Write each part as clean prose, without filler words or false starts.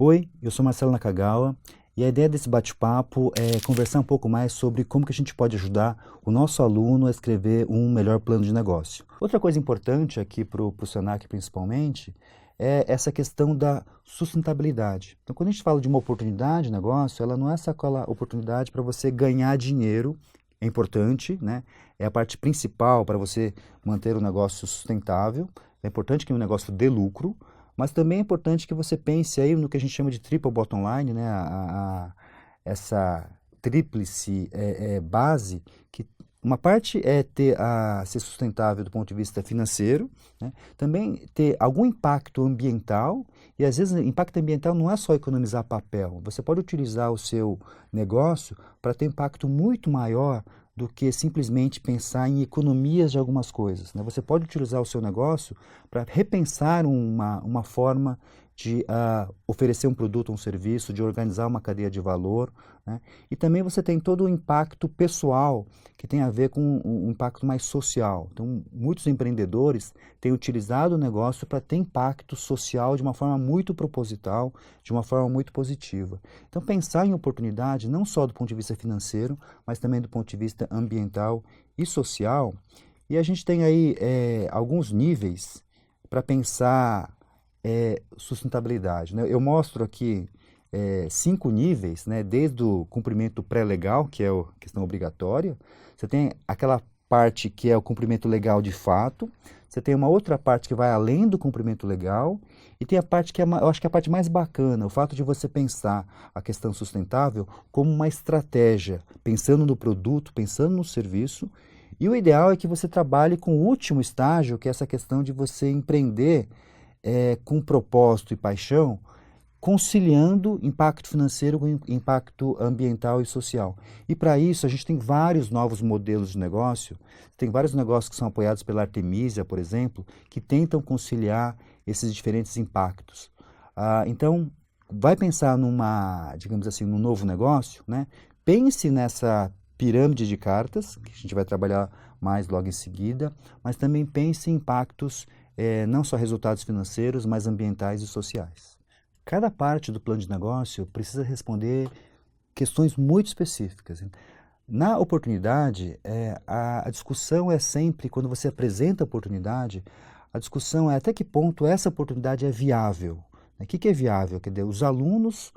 Oi, eu sou Marcelo Nakagawa e a ideia desse bate-papo é conversar um pouco mais sobre como que a gente pode ajudar o nosso aluno a escrever um melhor plano de negócio. Outra coisa importante aqui para o Senac principalmente é essa questão da sustentabilidade. Então, quando a gente fala de uma oportunidade de negócio, ela não é só aquela oportunidade para você ganhar dinheiro, é importante, né? É a parte principal para você manter o negócio sustentável, é importante que o negócio dê lucro, mas também é importante que você pense aí no que a gente chama de triple bottom line, né? Essa tríplice base, que uma parte é ser sustentável do ponto de vista financeiro, né? Também ter algum impacto ambiental, e às vezes impacto ambiental não é só economizar papel, você pode utilizar o seu negócio para ter impacto muito maior do que simplesmente pensar em economias de algumas coisas, né? Você pode utilizar o seu negócio para repensar uma forma de oferecer um produto ou um serviço, de organizar uma cadeia de valor, né? E também você tem todo o impacto pessoal, que tem a ver com um impacto mais social. Então, muitos empreendedores têm utilizado o negócio para ter impacto social de uma forma muito proposital, de uma forma muito positiva. Então, pensar em oportunidade, não só do ponto de vista financeiro, mas também do ponto de vista ambiental e social. E a gente tem aí alguns níveis para pensar sustentabilidade, né? Eu mostro aqui 5 níveis, né? Desde o cumprimento pré-legal, que é a questão obrigatória, você tem aquela parte que é o cumprimento legal de fato, você tem uma outra parte que vai além do cumprimento legal, e tem a parte que eu acho que é a parte mais bacana, o fato de você pensar a questão sustentável como uma estratégia, pensando no produto, pensando no serviço, e o ideal é que você trabalhe com o último estágio, que é essa questão de você empreender com propósito e paixão, conciliando impacto financeiro com impacto ambiental e social. E para isso a gente tem vários novos modelos de negócio, tem vários negócios que são apoiados pela Artemisia, por exemplo, que tentam conciliar esses diferentes impactos. Então, vai pensar digamos assim, num novo negócio, né? Pense nessa pirâmide de cartas, que a gente vai trabalhar mais logo em seguida, mas também pense em impactos, não só resultados financeiros, mas ambientais e sociais. Cada parte do plano de negócio precisa responder questões muito específicas. Na oportunidade, a discussão é sempre, quando você apresenta a oportunidade, a discussão é até que ponto essa oportunidade é viável. O que é viável? Quer dizer, os alunos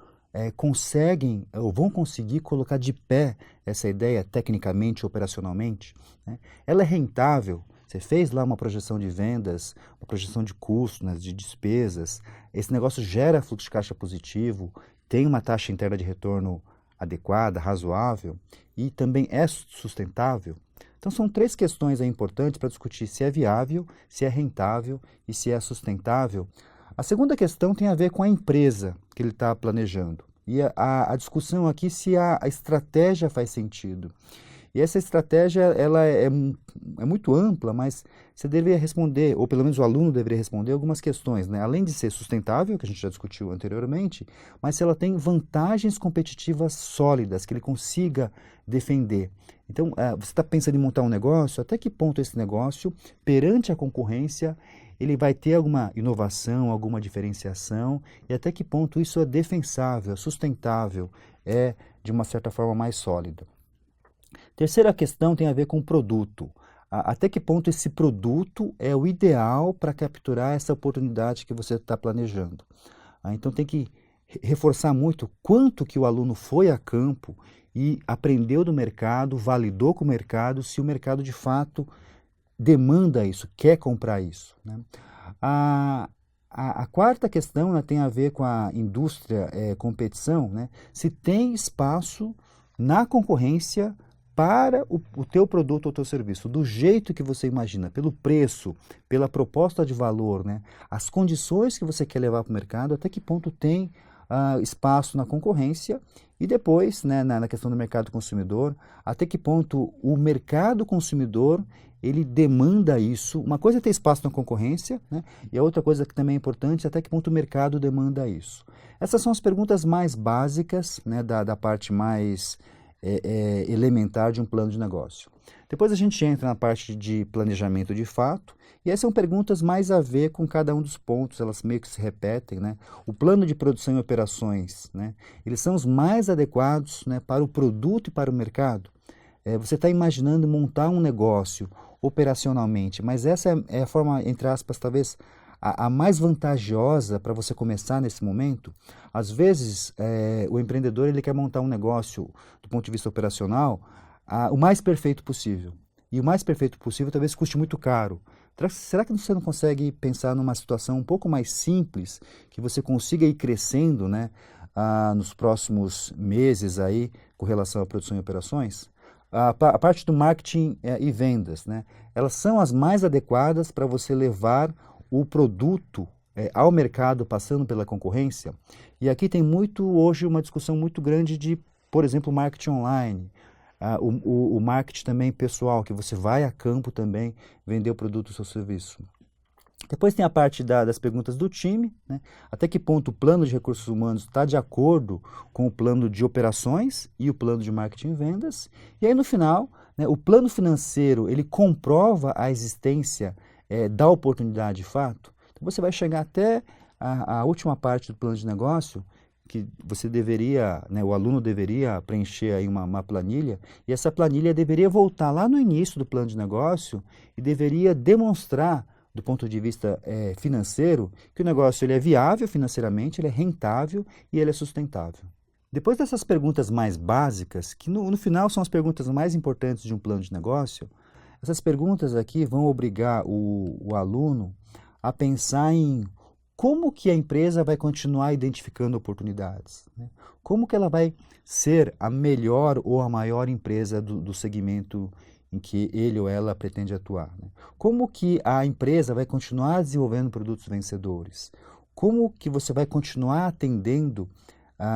conseguem ou vão conseguir colocar de pé essa ideia tecnicamente, operacionalmente, né? Ela é rentável. Você fez lá uma projeção de vendas, uma projeção de custos, né, de despesas. Esse negócio gera fluxo de caixa positivo, tem uma taxa interna de retorno adequada, razoável e também é sustentável. Então são 3 questões aí importantes para discutir se é viável, se é rentável e se é sustentável. A segunda questão tem a ver com a empresa que ele está planejando. E a discussão aqui se a estratégia faz sentido. E essa estratégia ela é muito ampla, mas você deveria responder, ou pelo menos o aluno deveria responder algumas questões, né? Além de ser sustentável, que a gente já discutiu anteriormente, mas se ela tem vantagens competitivas sólidas, que ele consiga defender. Então, você está pensando em montar um negócio, até que ponto esse negócio, perante a concorrência, ele vai ter alguma inovação, alguma diferenciação, e até que ponto isso é defensável, é sustentável, é, de uma certa forma, mais sólido. Terceira questão tem a ver com o produto. Até que ponto esse produto é o ideal para capturar essa oportunidade que você está planejando. Então tem que reforçar muito quanto que o aluno foi a campo e aprendeu do mercado, validou com o mercado, se o mercado de fato demanda isso, quer comprar isso, né? A quarta questão, né, tem a ver com a indústria, competição, né? Se tem espaço na concorrência para o teu produto ou teu serviço, do jeito que você imagina, pelo preço, pela proposta de valor, né? As condições que você quer levar para o mercado, até que ponto tem espaço na concorrência e depois, né, na questão do mercado consumidor, até que ponto o mercado consumidor ele demanda isso. Uma coisa é ter espaço na concorrência, né? E a outra coisa que também é importante é até que ponto o mercado demanda isso. Essas são as perguntas mais básicas, né, da parte mais elementar de um plano de negócio. Depois a gente entra na parte de planejamento de fato, e essas são perguntas mais a ver com cada um dos pontos, elas meio que se repetem, né? O plano de produção e operações, né? Eles são os mais adequados, né, para o produto e para o mercado. Você está imaginando montar um negócio operacionalmente, mas essa é a forma, entre aspas, talvez a mais vantajosa para você começar nesse momento. Às vezes, o empreendedor ele quer montar um negócio do ponto de vista operacional o mais perfeito possível. E o mais perfeito possível talvez custe muito caro. Será que você não consegue pensar numa situação um pouco mais simples, que você consiga ir crescendo, né, nos próximos meses aí, com relação à produção e operações? A parte do marketing e vendas, né, elas são as mais adequadas para você levar o produto ao mercado, passando pela concorrência. E aqui tem hoje uma discussão muito grande de, por exemplo, marketing online. O marketing também pessoal, que você vai a campo também vender o produto ou seu serviço. Depois tem a parte das perguntas do time, né? Até que ponto o plano de recursos humanos está de acordo com o plano de operações e o plano de marketing e vendas. E aí no final, né, o plano financeiro ele comprova a existência da oportunidade de fato. Então você vai chegar até a última parte do plano de negócio, que você deveria, né, o aluno deveria preencher aí uma planilha, e essa planilha deveria voltar lá no início do plano de negócio e deveria demonstrar, do ponto de vista financeiro, que o negócio ele é viável financeiramente, ele é rentável e ele é sustentável. Depois dessas perguntas mais básicas, que no final são as perguntas mais importantes de um plano de negócio, essas perguntas aqui vão obrigar o aluno a pensar em como que a empresa vai continuar identificando oportunidades, né? Como que ela vai ser a melhor ou a maior empresa do segmento em que ele ou ela pretende atuar, né? Como que a empresa vai continuar desenvolvendo produtos vencedores? Como que você vai continuar atendendo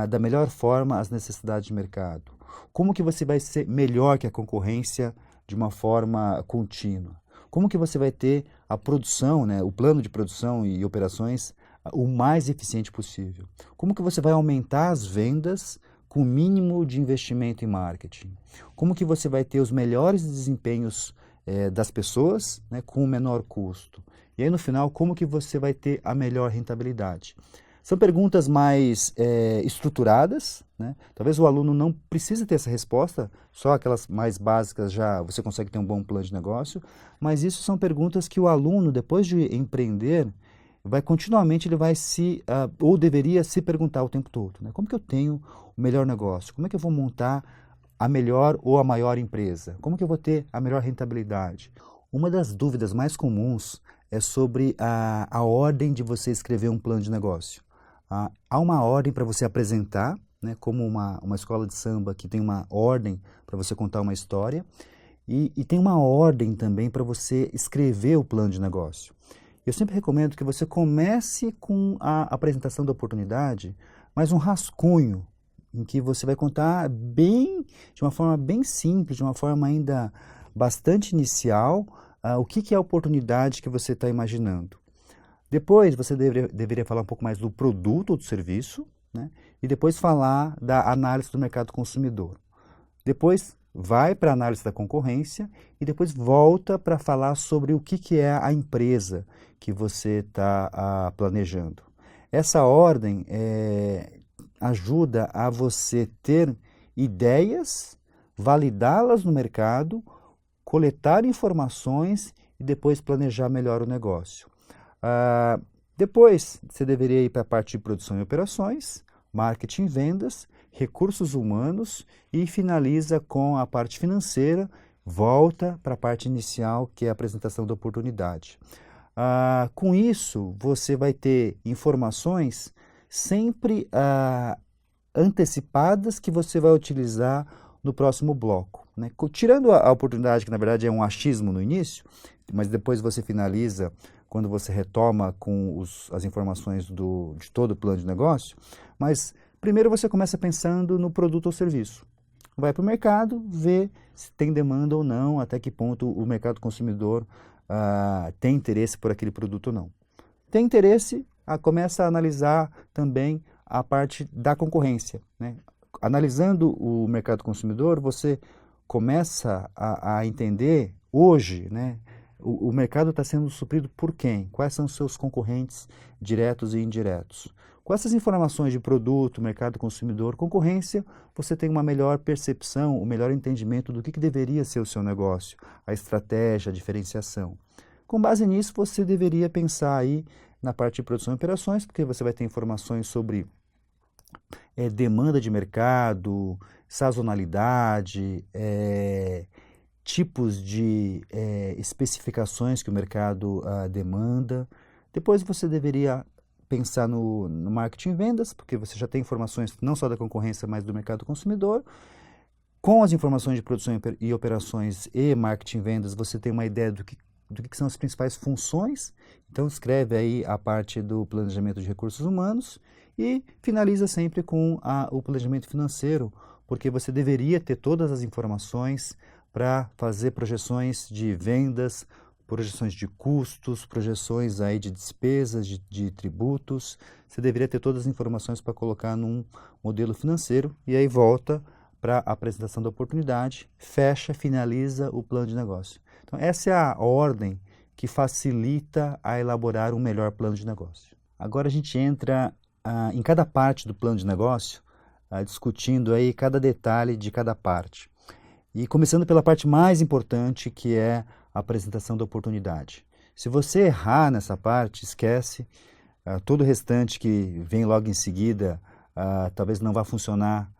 da melhor forma as necessidades de mercado? Como que você vai ser melhor que a concorrência de uma forma contínua? Como que você vai ter a produção, né, o plano de produção e operações o mais eficiente possível? Como que você vai aumentar as vendas com o mínimo de investimento em marketing? Como que você vai ter os melhores desempenhos das pessoas, né, com o menor custo? E aí no final, como que você vai ter a melhor rentabilidade? São perguntas mais estruturadas, né? Talvez o aluno não precise ter essa resposta, só aquelas mais básicas já você consegue ter um bom plano de negócio, mas isso são perguntas que o aluno, depois de empreender, ele vai ou deveria se perguntar o tempo todo, né? Como que eu tenho o melhor negócio? Como é que eu vou montar a melhor ou a maior empresa? Como que eu vou ter a melhor rentabilidade? Uma das dúvidas mais comuns é sobre a ordem de você escrever um plano de negócio. Há uma ordem para você apresentar, né, como uma escola de samba que tem uma ordem para você contar uma história, e tem uma ordem também para você escrever o plano de negócio. Eu sempre recomendo que você comece com a apresentação da oportunidade, mas um rascunho, em que você vai contar de uma forma bem simples, de uma forma ainda bastante inicial, o que é a oportunidade que você está imaginando. Depois você deveria falar um pouco mais do produto ou do serviço, né? E depois falar da análise do mercado consumidor. Depois vai para a análise da concorrência e depois volta para falar sobre o que é a empresa que você está planejando. Essa ordem ajuda a você ter ideias, validá-las no mercado, coletar informações e depois planejar melhor o negócio. Depois, você deveria ir para a parte de produção e operações, marketing e vendas, recursos humanos e finaliza com a parte financeira, volta para a parte inicial, que é a apresentação da oportunidade. Com isso, você vai ter informações sempre antecipadas que você vai utilizar no próximo bloco, né? Tirando a oportunidade, que na verdade é um achismo no início, mas depois você finaliza quando você retoma com as informações de todo o plano de negócio, mas primeiro você começa pensando no produto ou serviço. Vai para o mercado, vê se tem demanda ou não, até que ponto o mercado consumidor tem interesse por aquele produto ou não. Tem interesse, começa a analisar também a parte da concorrência, né? analisando o mercado consumidor, você começa a entender hoje, né, o mercado está sendo suprido por quem? Quais são os seus concorrentes diretos e indiretos? Com essas informações de produto, mercado consumidor, concorrência, você tem uma melhor percepção, um melhor entendimento do que deveria ser o seu negócio, a estratégia, a diferenciação. Com base nisso, você deveria pensar aí na parte de produção e operações, porque você vai ter informações sobre demanda de mercado, sazonalidade, tipos de especificações que o mercado demanda. Depois você deveria pensar no marketing e vendas, porque você já tem informações não só da concorrência, mas do mercado consumidor. Com as informações de produção e operações e marketing e vendas, você tem uma ideia do que são as principais funções. Então escreve aí a parte do planejamento de recursos humanos e finaliza sempre com o planejamento financeiro, porque você deveria ter todas as informações para fazer projeções de vendas, projeções de custos, projeções aí de despesas, de tributos. Você deveria ter todas as informações para colocar num modelo financeiro e aí volta para a apresentação da oportunidade, fecha, finaliza o plano de negócio. Então essa é a ordem que facilita a elaborar um melhor plano de negócio. Agora a gente entra em cada parte do plano de negócio, discutindo aí cada detalhe de cada parte. E começando pela parte mais importante, que é a apresentação da oportunidade. Se você errar nessa parte, esquece. Todo o restante que vem logo em seguida talvez não vá funcionar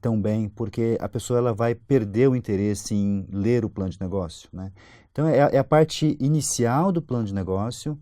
tão bem, porque a pessoa ela vai perder o interesse em ler o plano de negócio, né? Então é a parte inicial do plano de negócio,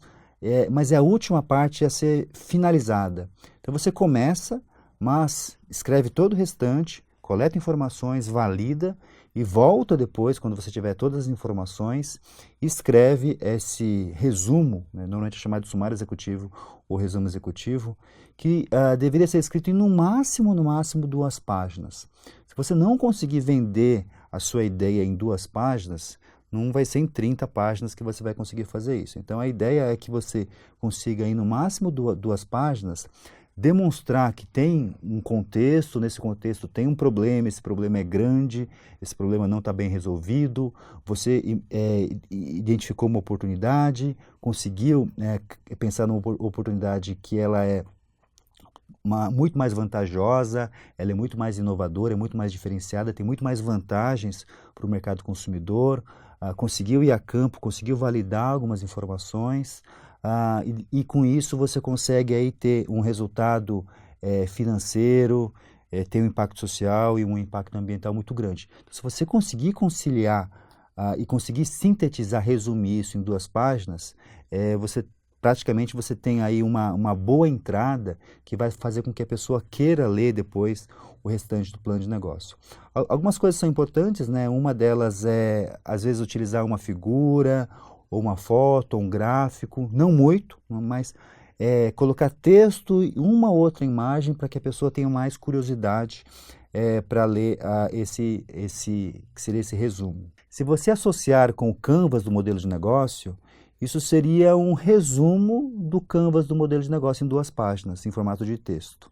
mas é a última parte a ser finalizada. Então você começa, mas escreve todo o restante, coleta informações, valida e volta depois, quando você tiver todas as informações, escreve esse resumo, né, normalmente é chamado de sumário executivo ou resumo executivo, que deveria ser escrito em no máximo 2 páginas. Se você não conseguir vender a sua ideia em 2 páginas, não vai ser em 30 páginas que você vai conseguir fazer isso. Então a ideia é que você consiga em no máximo 2 páginas, demonstrar que tem um contexto, nesse contexto tem um problema, esse problema é grande, esse problema não está bem resolvido, você identificou uma oportunidade, conseguiu pensar numa oportunidade que ela é muito mais vantajosa, ela é muito mais inovadora, é muito mais diferenciada, tem muito mais vantagens para o mercado consumidor, conseguiu ir a campo, conseguiu validar algumas informações, e com isso você consegue aí ter um resultado financeiro, ter um impacto social e um impacto ambiental muito grande. Então, se você conseguir conciliar e conseguir sintetizar, resumir isso em 2 páginas, praticamente você tem aí uma boa entrada que vai fazer com que a pessoa queira ler depois o restante do plano de negócio. Algumas coisas são importantes, né? Uma delas é, às vezes, utilizar uma figura, ou uma foto, ou um gráfico, não muito, mas colocar texto e uma outra imagem para que a pessoa tenha mais curiosidade para ler que seria esse resumo. Se você associar com o Canvas do modelo de negócio, isso seria um resumo do Canvas do modelo de negócio em 2 páginas, em formato de texto.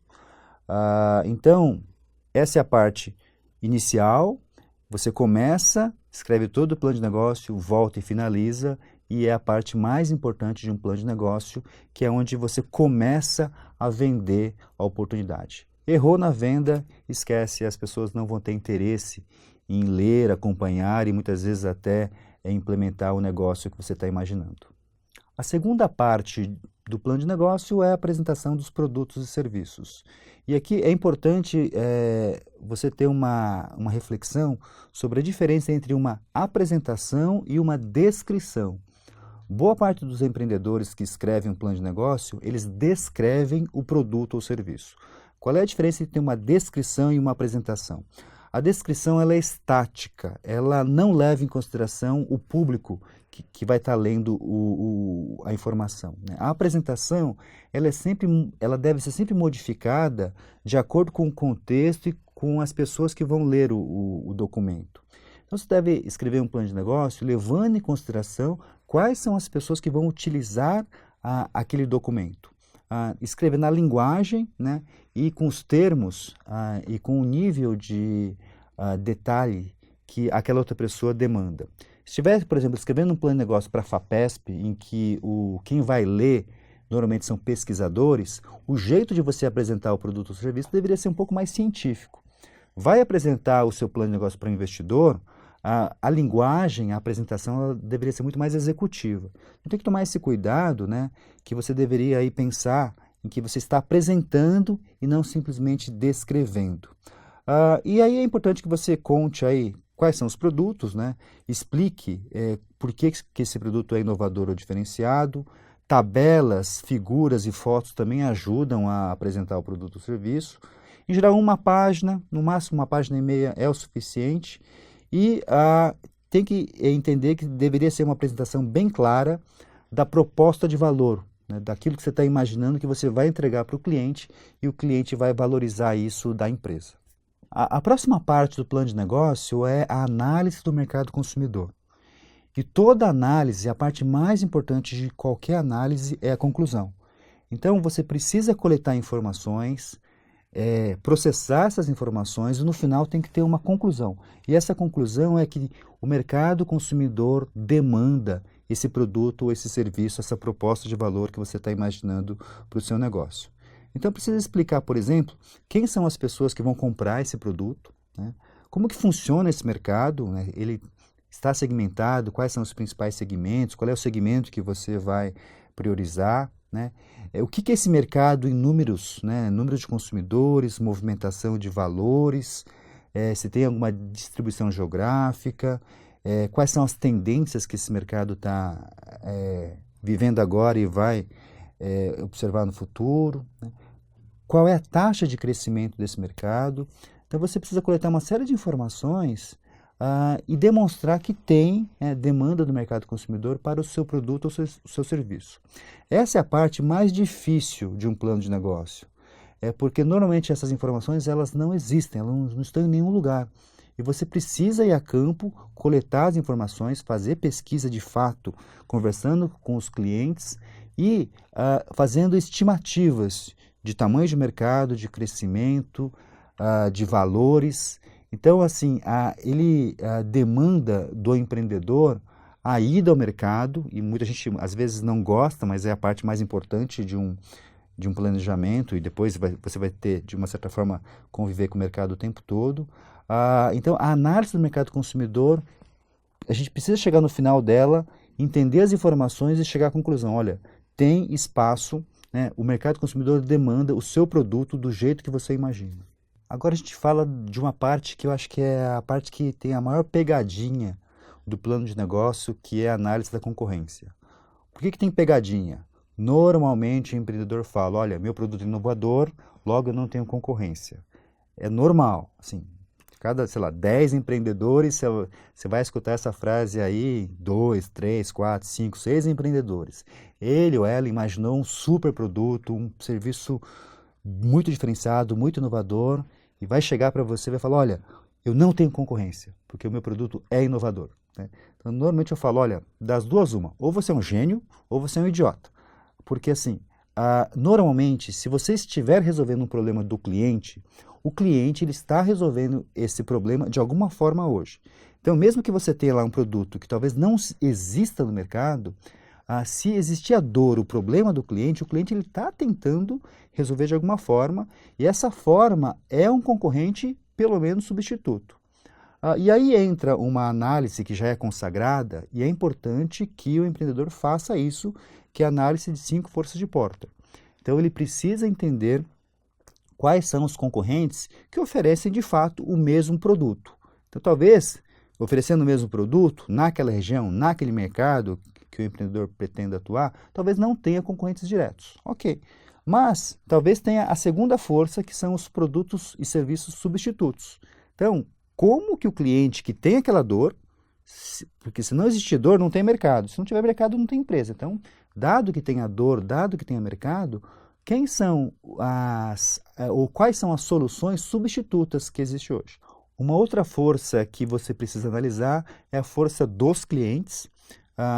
Então, essa é a parte inicial. Você começa, escreve todo o plano de negócio, volta e finaliza, e é a parte mais importante de um plano de negócio, que é onde você começa a vender a oportunidade. Errou na venda, esquece, as pessoas não vão ter interesse em ler, acompanhar e muitas vezes até implementar o negócio que você está imaginando. A segunda parte do plano de negócio é a apresentação dos produtos e serviços. E aqui é importante você ter uma reflexão sobre a diferença entre uma apresentação e uma descrição. Boa parte dos empreendedores que escrevem um plano de negócio, eles descrevem o produto ou serviço. Qual é a diferença entre uma descrição e uma apresentação? A descrição ela é estática, ela não leva em consideração o público que vai estar lendo a informação, né? A apresentação ela deve ser sempre modificada de acordo com o contexto e com as pessoas que vão ler o documento. Então você deve escrever um plano de negócio levando em consideração quais são as pessoas que vão utilizar aquele documento. escrever na linguagem, né, e com os termos e com o nível de detalhe que aquela outra pessoa demanda. Se estiver, por exemplo, escrevendo um plano de negócio para a FAPESP, em que quem vai ler normalmente são pesquisadores, o jeito de você apresentar o produto ou serviço deveria ser um pouco mais científico. Vai apresentar o seu plano de negócio para o investidor, a linguagem, a apresentação, ela deveria ser muito mais executiva. Então tem que tomar esse cuidado, né, que você deveria aí pensar em que você está apresentando e não simplesmente descrevendo. E aí é importante que você conte aí quais são os produtos, né, explique por que esse produto é inovador ou diferenciado. Tabelas, figuras e fotos também ajudam a apresentar o produto ou serviço. Em geral, uma página, no máximo 1,5 páginas é o suficiente. E tem que entender que deveria ser uma apresentação bem clara da proposta de valor, né, daquilo que você está imaginando que você vai entregar para o cliente e o cliente vai valorizar isso da empresa. A próxima parte do plano de negócio é a análise do mercado consumidor. E toda análise, a parte mais importante de qualquer análise é a conclusão. Então, você precisa coletar informações, processar essas informações e no final tem que ter uma conclusão. E essa conclusão é que o mercado consumidor demanda esse produto ou esse serviço, essa proposta de valor que você está imaginando para o seu negócio. Então, precisa explicar, por exemplo, quem são as pessoas que vão comprar esse produto, né? Como que funciona esse mercado, né? Ele está segmentado, quais são os principais segmentos, qual é o segmento que você vai priorizar, né? O que é esse mercado em números, né? Número de consumidores, movimentação de valores, se tem alguma distribuição geográfica, quais são as tendências que esse mercado está vivendo agora e vai observar no futuro, né? Qual é a taxa de crescimento desse mercado. Então você precisa coletar uma série de informações e demonstrar que tem demanda do mercado consumidor para o seu produto ou o seu serviço. Essa é a parte mais difícil de um plano de negócio, porque normalmente essas informações elas não existem, elas não estão em nenhum lugar. E você precisa ir a campo, coletar as informações, fazer pesquisa de fato, conversando com os clientes e fazendo estimativas de tamanho de mercado, de crescimento, de valores. Então, assim, ele demanda do empreendedor a ida ao mercado, e muita gente às vezes não gosta, mas é a parte mais importante de um planejamento, e depois você vai ter, de uma certa forma, conviver com o mercado o tempo todo. Então, a análise do mercado consumidor, a gente precisa chegar no final dela, entender as informações e chegar à conclusão, olha, tem espaço, né, o mercado consumidor demanda o seu produto do jeito que você imagina. Agora a gente fala de uma parte que eu acho que é a parte que tem a maior pegadinha do plano de negócio, que é a análise da concorrência. Por que tem pegadinha? Normalmente o empreendedor fala, olha, meu produto é inovador, logo eu não tenho concorrência. É normal, assim, cada, 10 empreendedores, você vai escutar essa frase aí, 2, 3, 4, 5, 6 empreendedores. Ele ou ela imaginou um super produto, um serviço muito diferenciado, muito inovador, e vai chegar para você e vai falar, olha, eu não tenho concorrência, porque o meu produto é inovador, né? Então, normalmente eu falo, olha, das duas uma, ou você é um gênio, ou você é um idiota. Porque assim, normalmente, se você estiver resolvendo um problema do cliente, o cliente ele está resolvendo esse problema de alguma forma hoje. Então, mesmo que você tenha lá um produto que talvez não exista no mercado, se existir a dor, o problema do cliente, o cliente está tentando resolver de alguma forma, e essa forma é um concorrente, pelo menos, substituto. E aí entra uma análise que já é consagrada, e é importante que o empreendedor faça isso, que é a análise de 5 forças de Porter. Então, ele precisa entender quais são os concorrentes que oferecem, de fato, o mesmo produto. Então, talvez, oferecendo o mesmo produto, naquela região, naquele mercado que o empreendedor pretende atuar, talvez não tenha concorrentes diretos. Ok. Mas, talvez tenha a segunda força, que são os produtos e serviços substitutos. Então, como que o cliente que tem aquela dor, porque se não existir dor, não tem mercado. Se não tiver mercado, não tem empresa. Então, dado que tenha dor, dado que tenha mercado, quem são ou quais são as soluções substitutas que existem hoje? Uma outra força que você precisa analisar é a força dos clientes.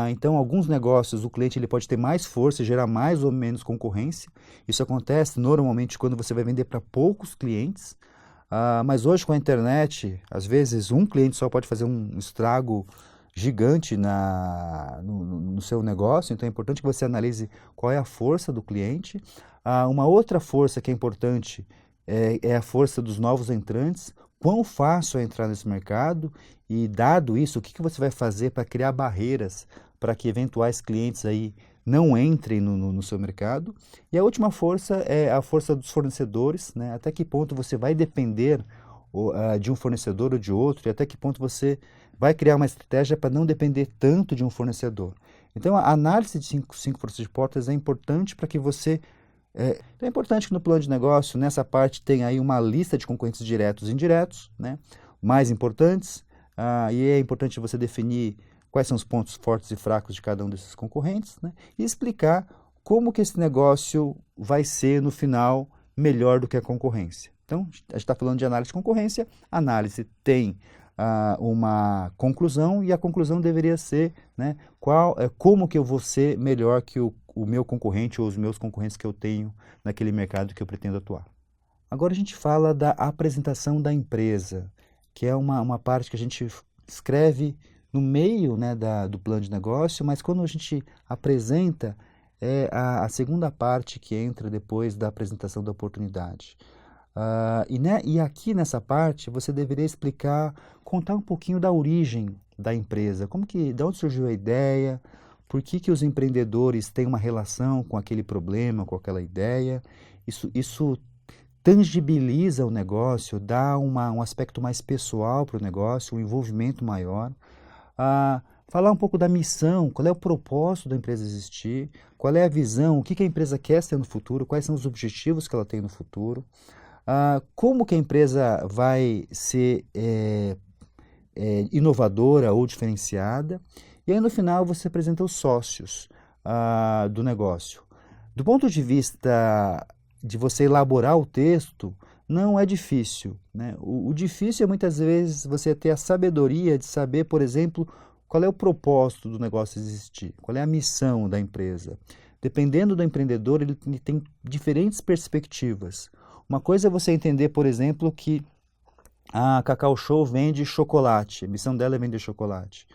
Então, alguns negócios, o cliente ele pode ter mais força, gerar mais ou menos concorrência. Isso acontece normalmente quando você vai vender para poucos clientes. Mas hoje com a internet, às vezes um cliente só pode fazer um estrago gigante no seu negócio. Então é importante que você analise qual é a força do cliente. Uma outra força que é importante é a força dos novos entrantes. Quão fácil é entrar nesse mercado e, dado isso, o que você vai fazer para criar barreiras para que eventuais clientes aí não entrem no seu mercado. E a última força é a força dos fornecedores, né? Até que ponto você vai depender de um fornecedor ou de outro, e até que ponto você vai criar uma estratégia para não depender tanto de um fornecedor. Então, a análise de cinco forças de portas é importante para que você... então é importante que no plano de negócio, nessa parte, tenha aí uma lista de concorrentes diretos e indiretos, né? Mais importantes, e é importante você definir quais são os pontos fortes e fracos de cada um desses concorrentes, né? E explicar como que esse negócio vai ser, no final, melhor do que a concorrência. Então, a gente está falando de análise de concorrência, a análise tem uma conclusão, e a conclusão deveria ser, né, como que eu vou ser melhor que o meu concorrente ou os meus concorrentes que eu tenho naquele mercado que eu pretendo atuar. Agora a gente fala da apresentação da empresa, que é uma parte que a gente escreve no meio, né, do plano de negócio, mas quando a gente apresenta, é a segunda parte que entra depois da apresentação da oportunidade. E aqui nessa parte você deveria explicar, contar um pouquinho da origem da empresa, de onde surgiu a ideia, por que os empreendedores têm uma relação com aquele problema, com aquela ideia. Isso tangibiliza o negócio, dá um aspecto mais pessoal para o negócio, um envolvimento maior. Falar um pouco da missão, qual é o propósito da empresa existir, qual é a visão, o que a empresa quer ser no futuro, quais são os objetivos que ela tem no futuro, como que a empresa vai ser inovadora ou diferenciada. E aí no final você apresenta os sócios do negócio. Do ponto de vista de você elaborar o texto, não é difícil, né? O difícil é muitas vezes você ter a sabedoria de saber, por exemplo, qual é o propósito do negócio existir, qual é a missão da empresa. Dependendo do empreendedor, ele tem diferentes perspectivas. Uma coisa é você entender, por exemplo, que a Cacau Show vende chocolate, a missão dela é vender chocolate.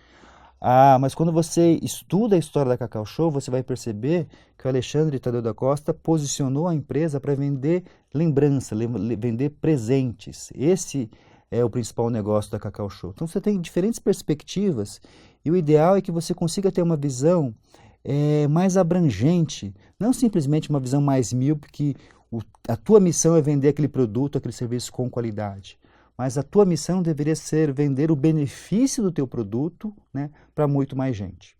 Mas quando você estuda a história da Cacau Show, você vai perceber que o Alexandre Tadeu da Costa posicionou a empresa para vender lembrança, vender presentes. Esse é o principal negócio da Cacau Show. Então você tem diferentes perspectivas e o ideal é que você consiga ter uma visão mais abrangente, não simplesmente uma visão mais míope, que a tua missão é vender aquele produto, aquele serviço com qualidade. Mas a tua missão deveria ser vender o benefício do teu produto, né, para muito mais gente.